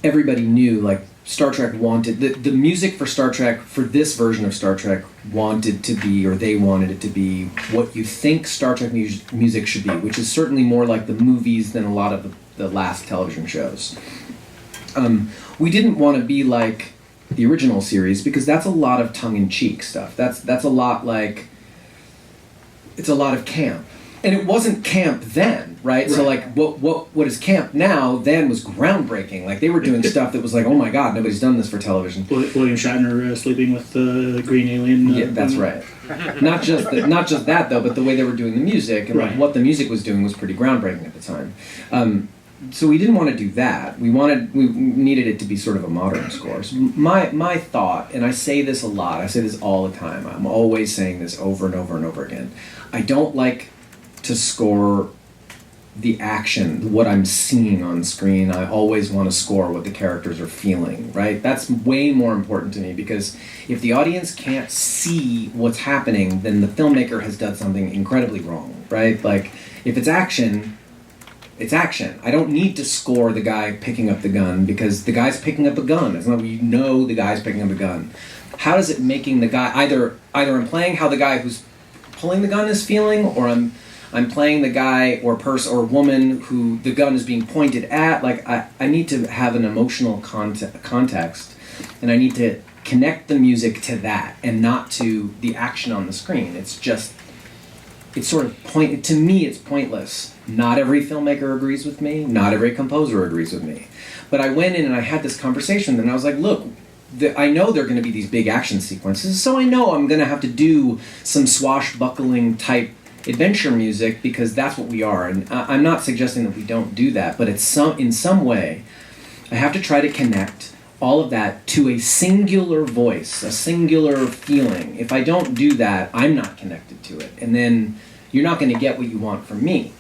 everybody knew, like, Star Trek wanted the music for Star Trek, for this version of Star Trek, wanted to be, or they wanted it to be, what you think Star Trek music should be, which is certainly more like the movies than a lot of the last television shows. We didn't want to be like the original series because that's a lot of tongue-in-cheek stuff. That's a lot like, it's a lot of camp. And it wasn't camp then, right? So like what is camp now then was groundbreaking. Like they were doing stuff that was like, oh my God, nobody's done this for television. William Shatner sleeping with the green alien. Yeah, that's right. Not just that though, but the way they were doing the music and like what the music was doing was pretty groundbreaking at the time. So we didn't want to do that. We needed it to be sort of a modern score. So my thought, and I say this a lot, I say this all the time, I'm always saying this over and over and over again. I don't like to score the action, what I'm seeing on screen. I always want to score what the characters are feeling, right? That's way more important to me, because if the audience can't see what's happening, then the filmmaker has done something incredibly wrong, right? Like, if it's action, it's action. I don't need to score the guy picking up the gun, because the guy's picking up a gun. It's not, you know, the guy's picking up a gun. How is it making the guy, either I'm playing how the guy who's pulling the gun is feeling, or I'm playing the guy or person or woman who the gun is being pointed at. Like, I need to have an emotional context, and I need to connect the music to that and not to the action on the screen. It's sort of to me, it's pointless. Not every filmmaker agrees with me. Not every composer agrees with me. But I went in and I had this conversation, and I was like, look, I know there are going to be these big action sequences, so I know I'm going to have to do some swashbuckling type adventure music, because that's what we are. And I'm not suggesting that we don't do that, but in some way, I have to try to connect all of that to a singular voice, a singular feeling. If I don't do that, I'm not connected to it. And then you're not going to get what you want from me.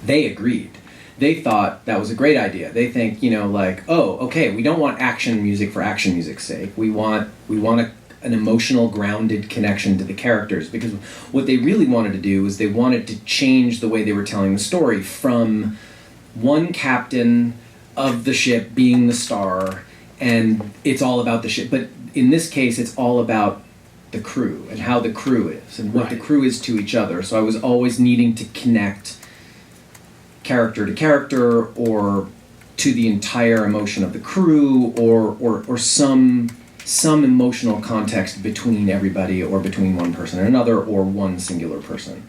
They agreed. They thought that was a great idea. They think, like, oh, okay, we don't want action music for action music's sake. We want an emotional, grounded connection to the characters, because what they really wanted to do is they wanted to change the way they were telling the story from one captain of the ship being the star, and it's all about the ship. But in this case, it's all about the crew and how the crew is and what the crew is to each other. So I was always needing to connect character to character, or to the entire emotion of the crew, or some emotional context between everybody, or between one person and another, or one singular person.